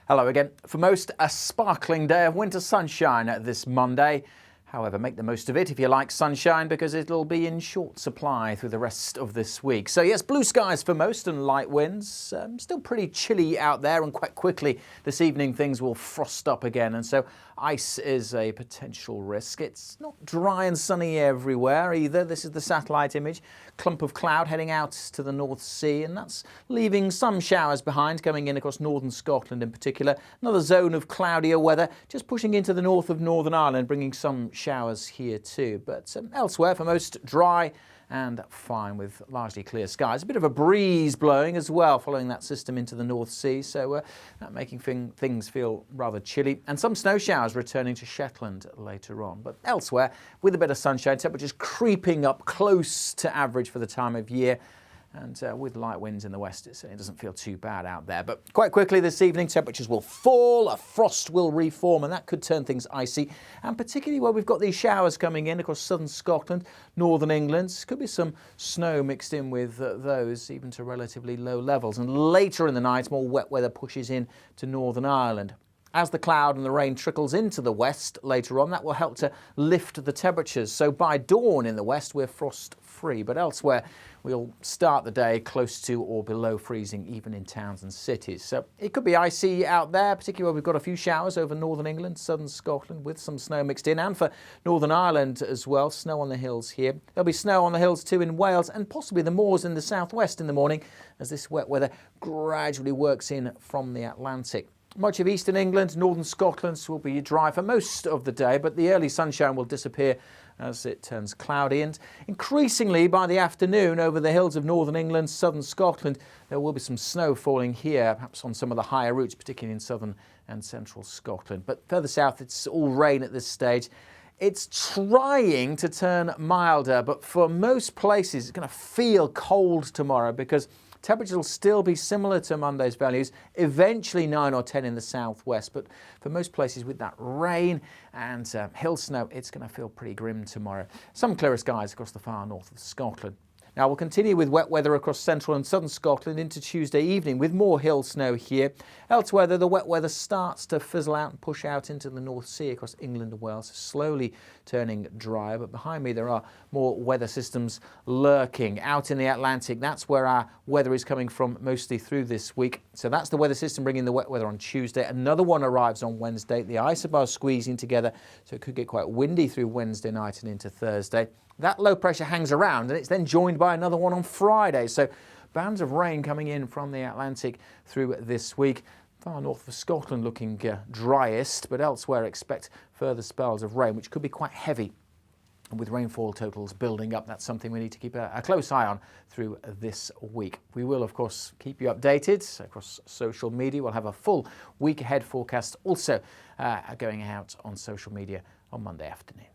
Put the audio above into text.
Hello again. For most, a sparkling day of winter sunshine this Monday. However, make the most of it if you like sunshine, because it'll be in short supply through the rest of this week. So yes, blue skies for most and light winds. Still pretty chilly out there, and quite quickly this evening things will frost up again, and so ice is a potential risk. It's not dry and sunny everywhere either. This is the satellite image. Clump of cloud heading out to the North Sea, and that's leaving some showers behind coming in across northern Scotland in particular. Another zone of cloudier weather just pushing into the north of Northern Ireland, bringing some showers here too, but elsewhere for most dry and fine with largely clear skies. A bit of a breeze blowing as well following that system into the North Sea, so that making things feel rather chilly, and some snow showers returning to Shetland later on. But elsewhere, with a bit of sunshine, temperatures creeping up close to average for the time of year. And with light winds in the west, it certainly doesn't feel too bad out there. But quite quickly this evening, temperatures will fall, a frost will reform, and that could turn things icy. And particularly where we've got these showers coming in across southern Scotland, northern England, could be some snow mixed in with those, even to relatively low levels. And later in the night, more wet weather pushes in to Northern Ireland. As the cloud and the rain trickles into the west later on, that will help to lift the temperatures. So by dawn in the west, we're frost-free, but elsewhere we'll start the day close to or below freezing, even in towns and cities. So it could be icy out there, particularly where we've got a few showers over northern England, southern Scotland, with some snow mixed in, and for Northern Ireland as well, snow on the hills here. There'll be snow on the hills too in Wales, and possibly the moors in the southwest in the morning, as this wet weather gradually works in from the Atlantic. Much of eastern England, northern Scotland will be dry for most of the day, but the early sunshine will disappear as it turns cloudy. And increasingly by the afternoon, over the hills of northern England, southern Scotland, there will be some snow falling here, perhaps on some of the higher routes, particularly in southern and central Scotland. But further south, it's all rain at this stage. It's trying to turn milder, but for most places, it's going to feel cold tomorrow, because temperatures will still be similar to Monday's values, eventually 9 or 10 in the southwest. But for most places with that rain and hill snow, it's going to feel pretty grim tomorrow. Some clearer skies across the far north of Scotland. Now we'll continue with wet weather across central and southern Scotland into Tuesday evening, with more hill snow here. Elsewhere, though, the wet weather starts to fizzle out and push out into the North Sea across England and Wales, slowly turning drier. But behind me there are more weather systems lurking out in the Atlantic. That's where our weather is coming from mostly through this week. So that's the weather system bringing the wet weather on Tuesday. Another one arrives on Wednesday. The isobars squeezing together, so it could get quite windy through Wednesday night and into Thursday. That low pressure hangs around, and it's then joined by another one on Friday. So bands of rain coming in from the Atlantic through this week. Far north of Scotland looking driest, but elsewhere expect further spells of rain, which could be quite heavy. And with rainfall totals building up, that's something we need to keep a close eye on through this week. We will, of course, keep you updated across social media. We'll have a full week ahead forecast also going out on social media on Monday afternoon.